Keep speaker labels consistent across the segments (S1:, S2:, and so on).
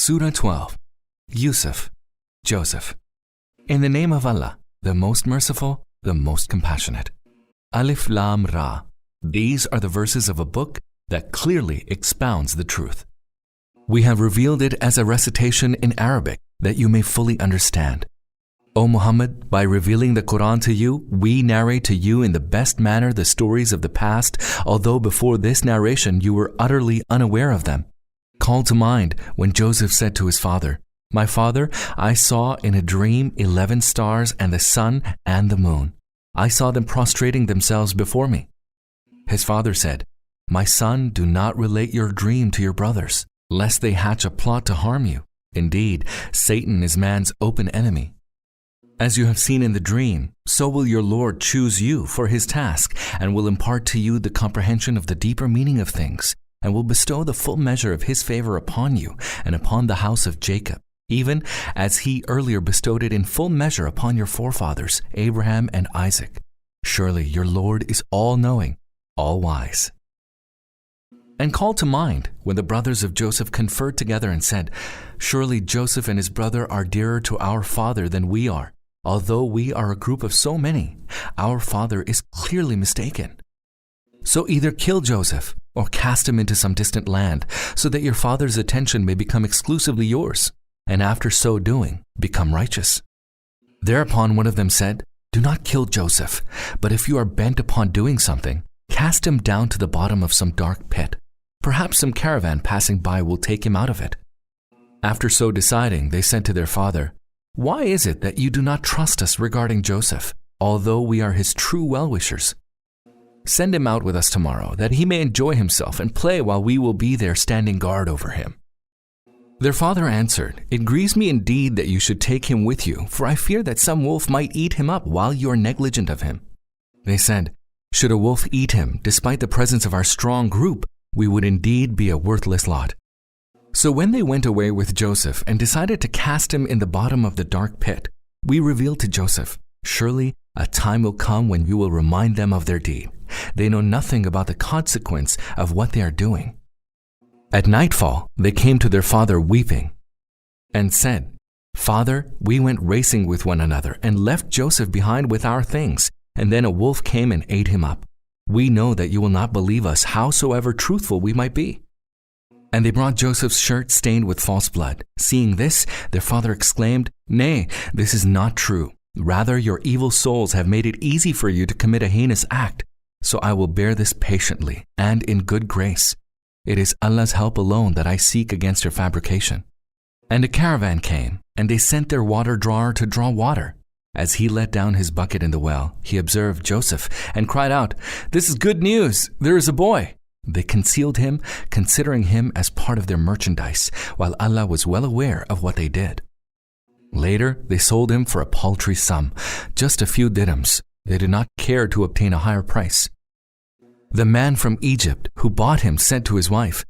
S1: Surah 12. Yusuf, Joseph. In the name of Allah, the most merciful, the most compassionate. Alif Lam Ra. These are the verses of a book that clearly expounds the truth. We have revealed it as a recitation in Arabic that you may fully understand. O Muhammad, by revealing the Quran to you, we narrate to you in the best manner the stories of the past, although before this narration you were utterly unaware of them. Call to mind when Joseph said to his father, "My father, I saw in a dream 11 stars and the sun and the moon. I saw them prostrating themselves before me." His father said, "My son, do not relate your dream to your brothers, lest they hatch a plot to harm you. Indeed, Satan is man's open enemy. As you have seen in the dream, so will your Lord choose you for his task and will impart to you the comprehension of the deeper meaning of things, and will bestow the full measure of his favor upon you and upon the house of Jacob, even as he earlier bestowed it in full measure upon your forefathers, Abraham and Isaac. Surely your Lord is all-knowing, all-wise." And call to mind when the brothers of Joseph conferred together and said, "Surely Joseph and his brother are dearer to our father than we are. Although we are a group of so many, our father is clearly mistaken. So either kill Joseph or cast him into some distant land, so that your father's attention may become exclusively yours, and after so doing, become righteous." Thereupon one of them said, "Do not kill Joseph, but if you are bent upon doing something, cast him down to the bottom of some dark pit. Perhaps some caravan passing by will take him out of it." After so deciding, they said to their father, "Why is it that you do not trust us regarding Joseph, although we are his true well-wishers? Send him out with us tomorrow, that he may enjoy himself and play while we will be there standing guard over him." Their father answered, "It grieves me indeed that you should take him with you, for I fear that some wolf might eat him up while you are negligent of him." They said, "Should a wolf eat him, despite the presence of our strong group, we would indeed be a worthless lot." So when they went away with Joseph and decided to cast him in the bottom of the dark pit, we revealed to Joseph, "Surely a time will come when you will remind them of their deed. They know nothing about the consequence of what they are doing." At nightfall, they came to their father weeping and said, "Father, we went racing with one another and left Joseph behind with our things, and then a wolf came and ate him up. We know that you will not believe us, howsoever truthful we might be." And they brought Joseph's shirt stained with false blood. Seeing this, their father exclaimed, "Nay, this is not true. Rather, your evil souls have made it easy for you to commit a heinous act. So I will bear this patiently and in good grace. It is Allah's help alone that I seek against your fabrication." And a caravan came, and they sent their water drawer to draw water. As he let down his bucket in the well, he observed Joseph and cried out, "This is good news! There is a boy!" They concealed him, considering him as part of their merchandise, while Allah was well aware of what they did. Later, they sold him for a paltry sum, just a few dirhams. They did not care to obtain a higher price. The man from Egypt who bought him said to his wife,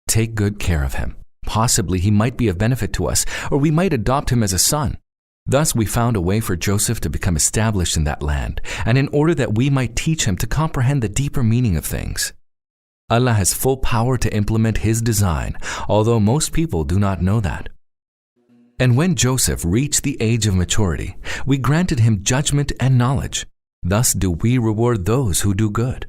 S1: "Take good care of him. Possibly he might be of benefit to us, or we might adopt him as a son." Thus we found a way for Joseph to become established in that land, and in order that we might teach him to comprehend the deeper meaning of things. Allah has full power to implement his design, although most people do not know that. And when Joseph reached the age of maturity, we granted him judgment and knowledge. Thus do we reward those who do good.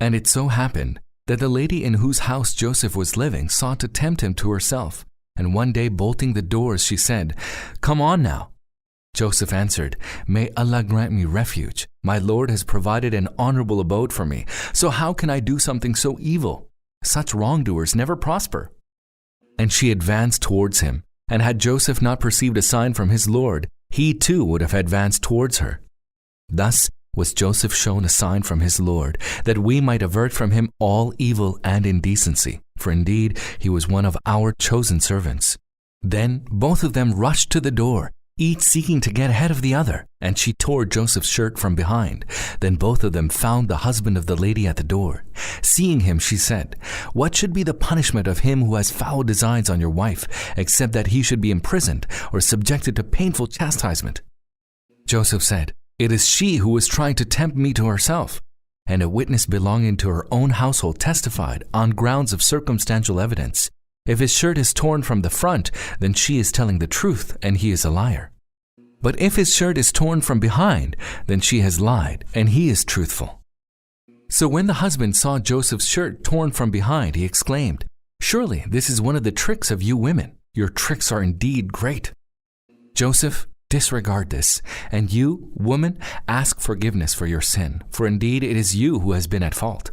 S1: And it so happened that the lady in whose house Joseph was living sought to tempt him to herself, and one day bolting the doors she said, "Come on now." Joseph answered, "May Allah grant me refuge. My Lord has provided an honorable abode for me, so how can I do something so evil? Such wrongdoers never prosper." And she advanced towards him, and had Joseph not perceived a sign from his Lord, he too would have advanced towards her. Thus was Joseph shown a sign from his Lord, that we might avert from him all evil and indecency, for indeed he was one of our chosen servants. Then both of them rushed to the door, each seeking to get ahead of the other, and she tore Joseph's shirt from behind. Then both of them found the husband of the lady at the door. Seeing him, she said, "What should be the punishment of him who has foul designs on your wife, except that he should be imprisoned or subjected to painful chastisement?" Joseph said, "It is she who was trying to tempt me to herself." And a witness belonging to her own household testified, on grounds of circumstantial evidence, If his shirt is torn from the front, then she is telling the truth and he is a liar. But if his shirt is torn from behind, then she has lied and he is truthful." So when the husband saw Joseph's shirt torn from behind, he exclaimed, "Surely this is one of the tricks of you women. Your tricks are indeed great." Joseph, disregard this, and you, woman, ask forgiveness for your sin, for indeed it is you who has been at fault.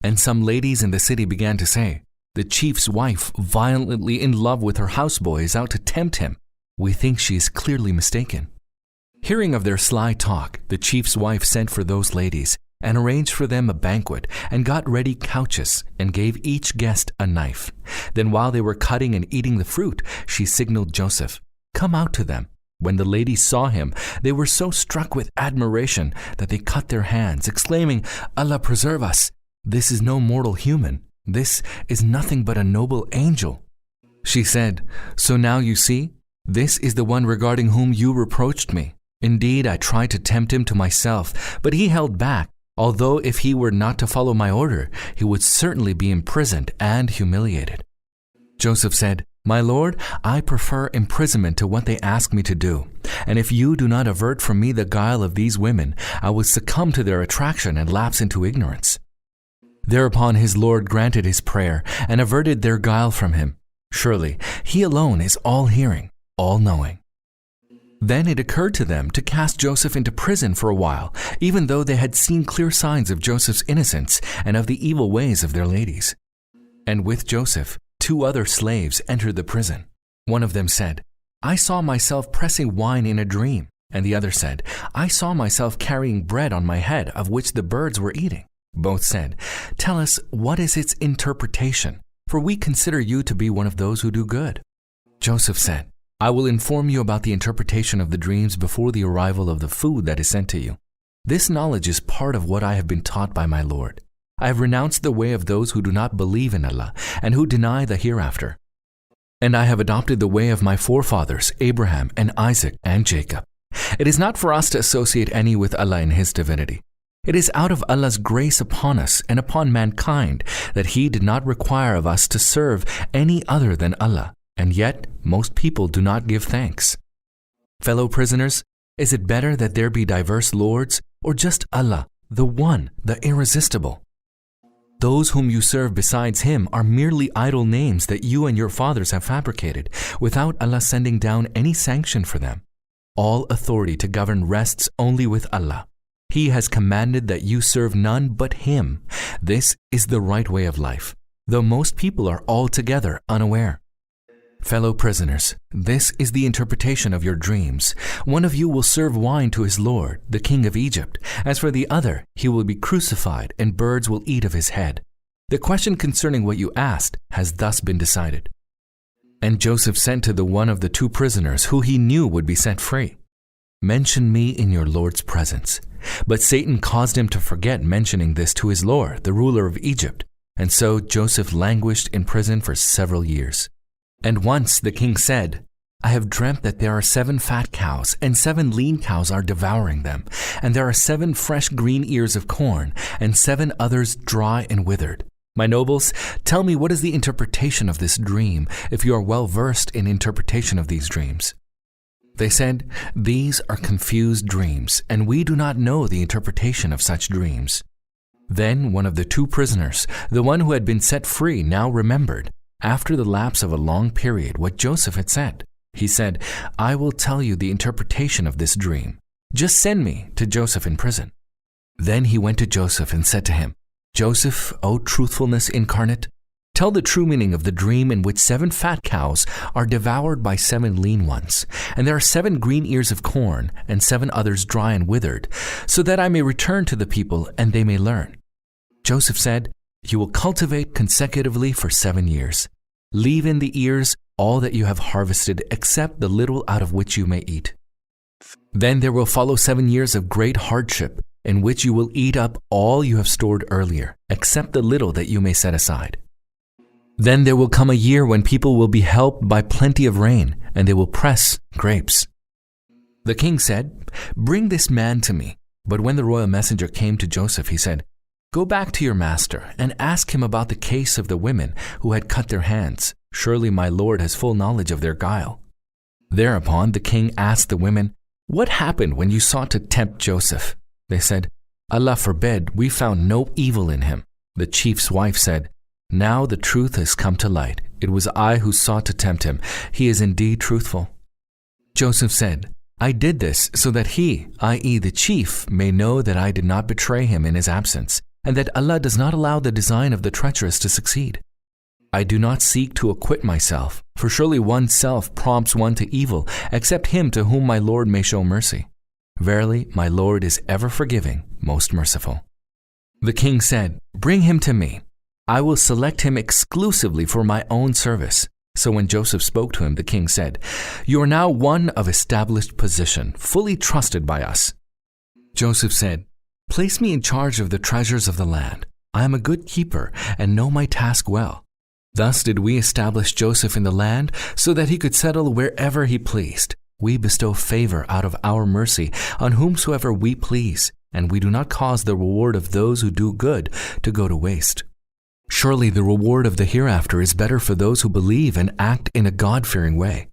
S1: And some ladies in the city began to say, "The chief's wife, violently in love with her houseboy, is out to tempt him. We think she is clearly mistaken." Hearing of their sly talk, the chief's wife sent for those ladies and arranged for them a banquet and got ready couches and gave each guest a knife. Then while they were cutting and eating the fruit, she signaled Joseph, "Come out to them." When the ladies saw him, they were so struck with admiration that they cut their hands, exclaiming, "Allah preserve us! This is no mortal human. This is nothing but a noble angel." She said, "So now you see, this is the one regarding whom you reproached me. Indeed, I tried to tempt him to myself, but he held back, although if he were not to follow my order, he would certainly be imprisoned and humiliated." Joseph said, "My lord, I prefer imprisonment to what they ask me to do. And if you do not avert from me the guile of these women, I will succumb to their attraction and lapse into ignorance." Thereupon his lord granted his prayer and averted their guile from him. Surely he alone is all-hearing, all-knowing. Then it occurred to them to cast Joseph into prison for a while, even though they had seen clear signs of Joseph's innocence and of the evil ways of their ladies. And with Joseph, 2 other slaves entered the prison. One of them said, "I saw myself pressing wine in a dream." And the other said, "I saw myself carrying bread on my head, of which the birds were eating." Both said, "Tell us, what is its interpretation? For we consider you to be one of those who do good." Joseph said, "I will inform you about the interpretation of the dreams before the arrival of the food that is sent to you. This knowledge is part of what I have been taught by my Lord. I have renounced the way of those who do not believe in Allah and who deny the hereafter. And I have adopted the way of my forefathers, Abraham and Isaac and Jacob. It is not for us to associate any with Allah in His divinity. It is out of Allah's grace upon us and upon mankind that He did not require of us to serve any other than Allah, and yet most people do not give thanks. Fellow prisoners, is it better that there be diverse lords or just Allah, the One, the Irresistible? Those whom you serve besides Him are merely idle names that you and your fathers have fabricated, without Allah sending down any sanction for them. All authority to govern rests only with Allah. He has commanded that you serve none but Him. This is the right way of life, though most people are altogether unaware. Fellow prisoners, this is the interpretation of your dreams. One of you will serve wine to his lord, the king of Egypt. As for the other, he will be crucified, and birds will eat of his head. The question concerning what you asked has thus been decided." And Joseph sent to the one of the 2 prisoners who he knew would be set free, "Mention me in your Lord's presence." But Satan caused him to forget mentioning this to his lord, the ruler of Egypt. And so Joseph languished in prison for several years. And once the king said, "I have dreamt that there are 7 fat cows, and 7 lean cows are devouring them, and there are 7 fresh green ears of corn, and 7 others dry and withered. My nobles, tell me what is the interpretation of this dream, if you are well versed in interpretation of these dreams." They said, "These are confused dreams, and we do not know the interpretation of such dreams." Then one of the 2 prisoners, the one who had been set free, now remembered, after the lapse of a long period, what Joseph had said. He said, "I will tell you the interpretation of this dream. Just send me to Joseph in prison." Then he went to Joseph and said to him, "Joseph, O truthfulness incarnate, tell the true meaning of the dream in which 7 fat cows are devoured by 7 lean ones, and there are 7 green ears of corn, and 7 others dry and withered, so that I may return to the people and they may learn." Joseph said, "You will cultivate consecutively for 7 years. Leave in the ears all that you have harvested, except the little out of which you may eat. Then there will follow 7 years of great hardship, in which you will eat up all you have stored earlier, except the little that you may set aside. Then there will come a year when people will be helped by plenty of rain, and they will press grapes." The king said, "Bring this man to me." But when the royal messenger came to Joseph, he said, Go back to your master and ask him about the case of the women who had cut their hands. Surely my lord has full knowledge of their guile." Thereupon the king asked the women, "What happened when you sought to tempt Joseph?" They said, "Allah forbid, we found no evil in him." The chief's wife said, "Now the truth has come to light. It was I who sought to tempt him. He is indeed truthful." Joseph said, "I did this so that he, i.e. the chief, may know that I did not betray him in his absence, and that Allah does not allow the design of the treacherous to succeed. I do not seek to acquit myself, for surely oneself prompts one to evil, except him to whom my Lord may show mercy. Verily, my Lord is ever forgiving, most merciful." The king said, "Bring him to me. I will select him exclusively for my own service." So when Joseph spoke to him, the king said, "You are now one of established position, fully trusted by us." Joseph said, "Place me in charge of the treasures of the land. I am a good keeper and know my task well." Thus did we establish Joseph in the land so that he could settle wherever he pleased. We bestow favor out of our mercy on whomsoever we please, and we do not cause the reward of those who do good to go to waste. Surely the reward of the hereafter is better for those who believe and act in a God-fearing way.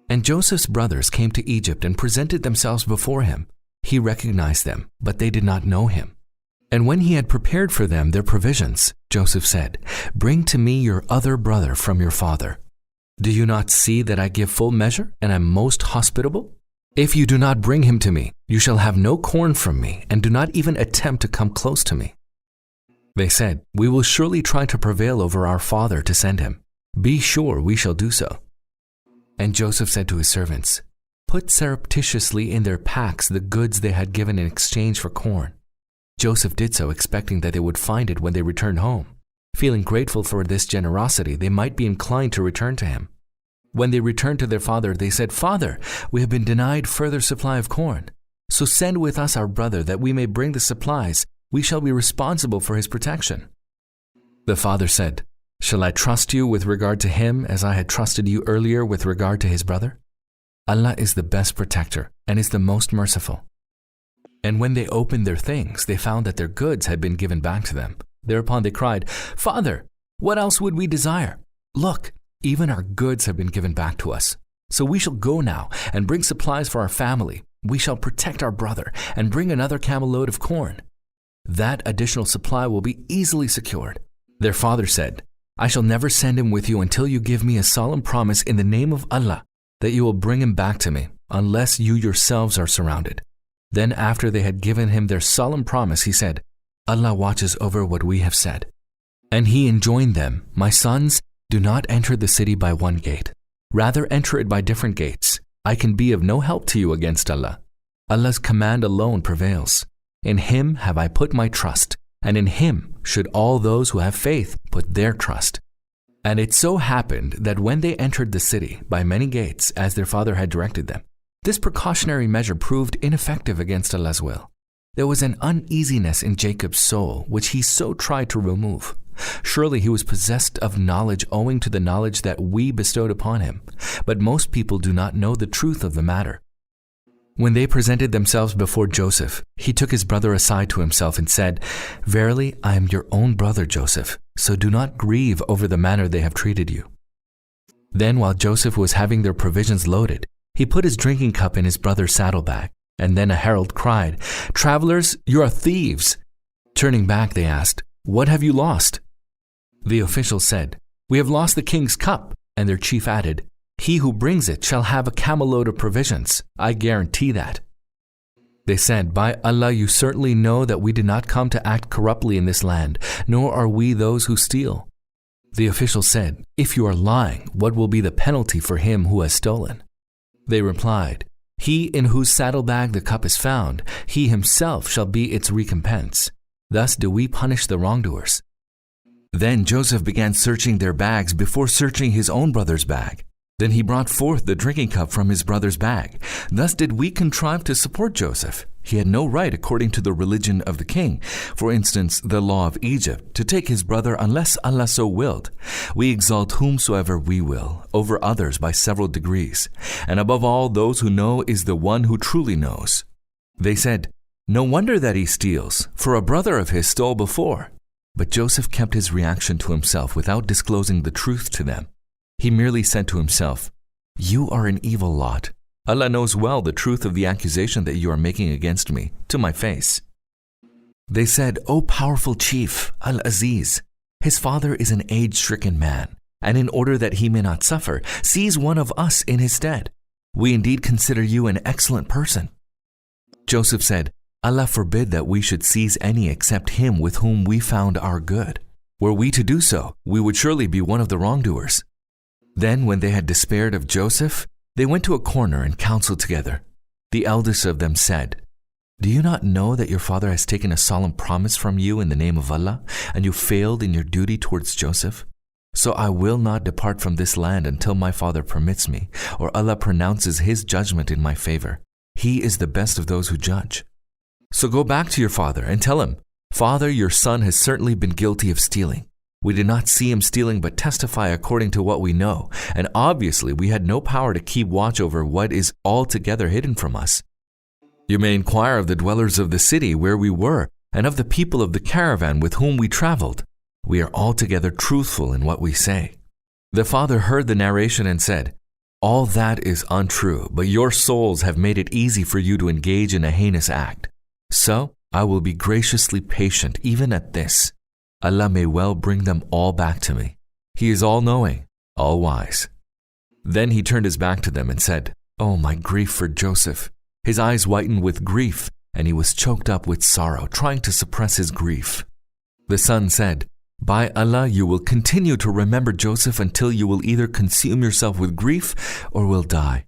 S1: And Joseph's brothers came to Egypt and presented themselves before him. He recognized them, but they did not know him. And when he had prepared for them their provisions, Joseph said, "Bring to me your other brother from your father. Do you not see that I give full measure and am most hospitable? If you do not bring him to me, you shall have no corn from me, and do not even attempt to come close to me." They said, "We will surely try to prevail over our father to send him. Be sure we shall do so." And Joseph said to his servants, "Put surreptitiously in their packs the goods they had given in exchange for corn." Joseph did so, expecting that they would find it when they returned home. Feeling grateful for this generosity, they might be inclined to return to him. When they returned to their father, they said, "Father, we have been denied further supply of corn. So send with us our brother that we may bring the supplies. We shall be responsible for his protection." The father said, "Shall I trust you with regard to him as I had trusted you earlier with regard to his brother? Allah is the best protector and is the most merciful." And when they opened their things, they found that their goods had been given back to them. Thereupon they cried, "Father, what else would we desire? Look, even our goods have been given back to us. So we shall go now and bring supplies for our family. We shall protect our brother and bring another camel load of corn. That additional supply will be easily secured." Their father said, "I shall never send him with you until you give me a solemn promise in the name of Allah that you will bring him back to me, unless you yourselves are surrounded." Then after they had given him their solemn promise, he said, "Allah watches over what we have said." And he enjoined them, "My sons, do not enter the city by one gate. Rather enter it by different gates. I can be of no help to you against Allah. Allah's command alone prevails. In him have I put my trust, and in him should all those who have faith put their trust." And it so happened that when they entered the city by many gates, as their father had directed them, this precautionary measure proved ineffective against Allah's will. There was an uneasiness in Jacob's soul, which he so tried to remove. Surely he was possessed of knowledge owing to the knowledge that we bestowed upon him, but most people do not know the truth of the matter. When they presented themselves before Joseph, he took his brother aside to himself and said, "Verily, I am your own brother Joseph, so do not grieve over the manner they have treated you." Then while Joseph was having their provisions loaded, he put his drinking cup in his brother's saddlebag, and then a herald cried, "Travelers, you are thieves." Turning back, they asked, "What have you lost?" The officials said, "We have lost the king's cup." And their chief added, "He who brings it shall have a camel load of provisions. I guarantee that." They said, "By Allah, you certainly know that we did not come to act corruptly in this land, nor are we those who steal." The officials said, "If you are lying, what will be the penalty for him who has stolen?" They replied, "He in whose saddlebag the cup is found, he himself shall be its recompense. Thus do we punish the wrongdoers." Then Joseph began searching their bags before searching his own brother's bag. Then he brought forth the drinking cup from his brother's bag. Thus did we contrive to support Joseph. He had no right, according to the religion of the king, for instance, the law of Egypt, to take his brother unless Allah so willed. We exalt whomsoever we will over others by several degrees, and above all, those who know is the one who truly knows. They said, No wonder that he steals, for a brother of his stole before." But Joseph kept his reaction to himself without disclosing the truth to them. He merely said to himself, "You are an evil lot. Allah knows well the truth of the accusation that you are making against me, to my face." They said, "O powerful chief, Al-Aziz, his father is an age-stricken man, and in order that he may not suffer, seize one of us in his stead. We indeed consider you an excellent person." Joseph said, "Allah forbid that we should seize any except him with whom we found our good. Were we to do so, we would surely be one of the wrongdoers." Then when they had despaired of Joseph, they went to a corner and counseled together. The eldest of them said, "Do you not know that your father has taken a solemn promise from you in the name of Allah, and you failed in your duty towards Joseph? So I will not depart from this land until my father permits me, or Allah pronounces his judgment in my favor. He is the best of those who judge. So go back to your father and tell him, 'Father, your son has certainly been guilty of stealing. We did not see him stealing but testify according to what we know, and obviously we had no power to keep watch over what is altogether hidden from us. You may inquire of the dwellers of the city where we were, and of the people of the caravan with whom we traveled. We are altogether truthful in what we say.'" The father heard the narration and said, "All that is untrue, but your souls have made it easy for you to engage in a heinous act. So I will be graciously patient even at this. Allah may well bring them all back to me. He is all-knowing, all-wise." Then he turned his back to them and said, "Oh, my grief for Joseph." His eyes whitened with grief, and he was choked up with sorrow, trying to suppress his grief. The son said, "By Allah, you will continue to remember Joseph until you will either consume yourself with grief or will die."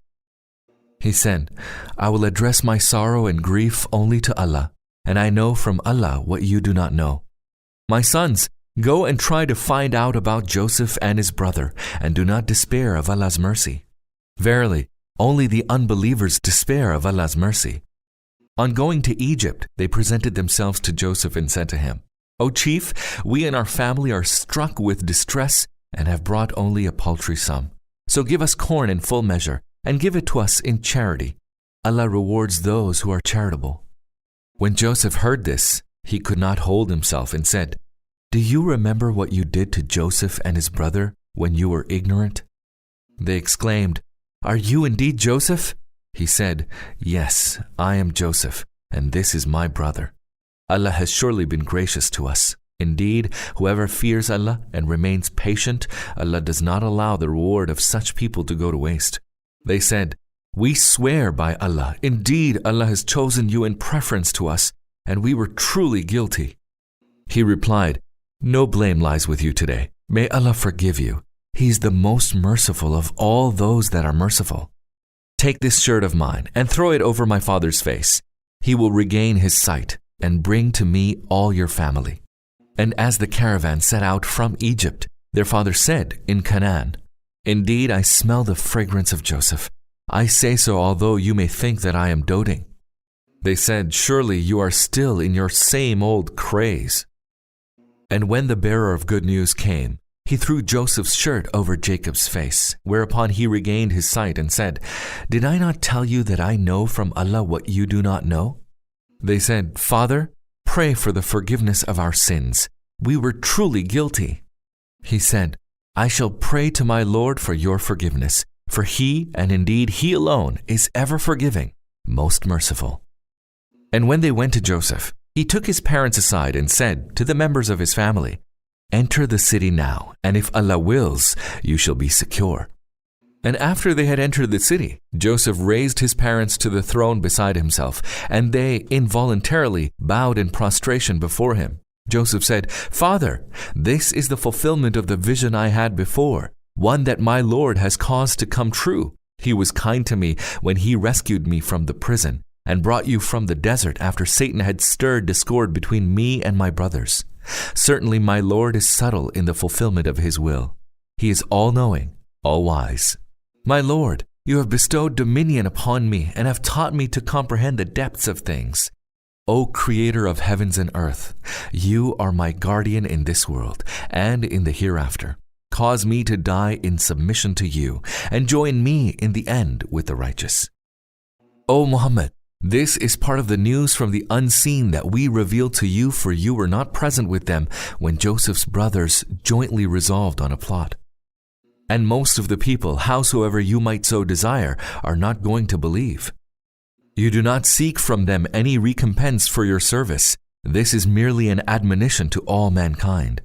S1: He said, "I will address my sorrow and grief only to Allah, and I know from Allah what you do not know. My sons, go and try to find out about Joseph and his brother, and do not despair of Allah's mercy. Verily, only the unbelievers despair of Allah's mercy." On going to Egypt, they presented themselves to Joseph and said to him, "O chief, we and our family are struck with distress and have brought only a paltry sum. So give us corn in full measure, and give it to us in charity. Allah rewards those who are charitable." When Joseph heard this, he could not hold himself and said, "Do you remember what you did to Joseph and his brother when you were ignorant?" They exclaimed, "Are you indeed Joseph?" He said, "Yes, I am Joseph, and this is my brother. Allah has surely been gracious to us. Indeed, whoever fears Allah and remains patient, Allah does not allow the reward of such people to go to waste." They said, "We swear by Allah, indeed Allah has chosen you in preference to us, and we were truly guilty." He replied, "No blame lies with you today. May Allah forgive you. He is the most merciful of all those that are merciful. Take this shirt of mine and throw it over my father's face. He will regain his sight, and bring to me all your family." And as the caravan set out from Egypt, their father said in Canaan, "Indeed, I smell the fragrance of Joseph. I say so although you may think that I am doting." They said, "Surely you are still in your same old craze." And when the bearer of good news came, he threw Joseph's shirt over Jacob's face, whereupon he regained his sight and said, "Did I not tell you that I know from Allah what you do not know?" They said, "Father, pray for the forgiveness of our sins. We were truly guilty." He said, "I shall pray to my Lord for your forgiveness, for He, and indeed He alone, is ever forgiving, most merciful." And when they went to Joseph, he took his parents aside and said to the members of his family, "Enter the city now, and if Allah wills, you shall be secure." And after they had entered the city, Joseph raised his parents to the throne beside himself, and they involuntarily bowed in prostration before him. Joseph said, "Father, this is the fulfillment of the vision I had before, one that my Lord has caused to come true. He was kind to me when he rescued me from the prison and brought you from the desert after Satan had stirred discord between me and my brothers. Certainly my Lord is subtle in the fulfillment of his will. He is all-knowing, all-wise. My Lord, you have bestowed dominion upon me and have taught me to comprehend the depths of things. O Creator of heavens and earth, you are my guardian in this world and in the hereafter. Cause me to die in submission to you and join me in the end with the righteous. O Muhammad, This is part of the news from the unseen that we revealed to you, for you were not present with them when Joseph's brothers jointly resolved on a plot. And most of the people, howsoever you might so desire, are not going to believe. You do not seek from them any recompense for your service. This is merely an admonition to all mankind.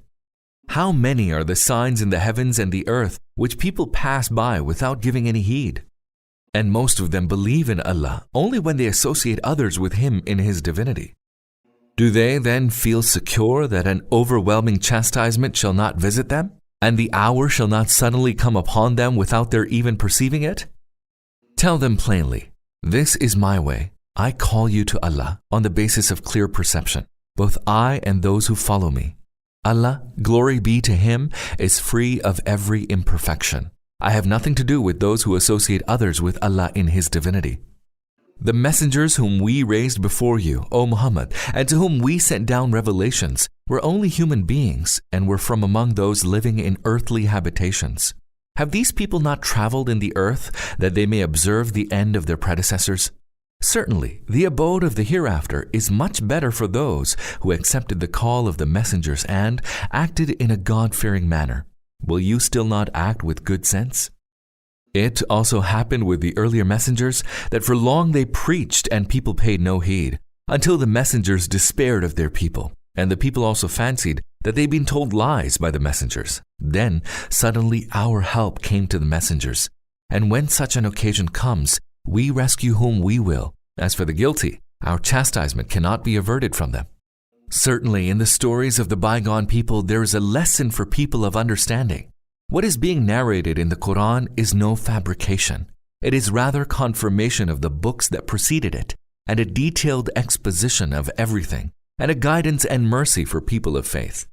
S1: How many are the signs in the heavens and the earth which people pass by without giving any heed? And most of them believe in Allah only when they associate others with Him in His divinity. Do they then feel secure that an overwhelming chastisement shall not visit them, and the hour shall not suddenly come upon them without their even perceiving it? Tell them plainly, this is my way. I call you to Allah on the basis of clear perception, both I and those who follow me. Allah, glory be to Him, is free of every imperfection. I have nothing to do with those who associate others with Allah in His divinity. The messengers whom we raised before you, O Muhammad, and to whom we sent down revelations, were only human beings and were from among those living in earthly habitations. Have these people not traveled in the earth that they may observe the end of their predecessors? Certainly, the abode of the hereafter is much better for those who accepted the call of the messengers and acted in a God-fearing manner. Will you still not act with good sense? It also happened with the earlier messengers that for long they preached and people paid no heed, until the messengers despaired of their people, and the people also fancied that they'd been told lies by the messengers. Then suddenly our help came to the messengers, and when such an occasion comes, we rescue whom we will. As for the guilty, our chastisement cannot be averted from them. Certainly, in the stories of the bygone people, there is a lesson for people of understanding. What is being narrated in the Quran is no fabrication. It is rather confirmation of the books that preceded it, and a detailed exposition of everything, and a guidance and mercy for people of faith.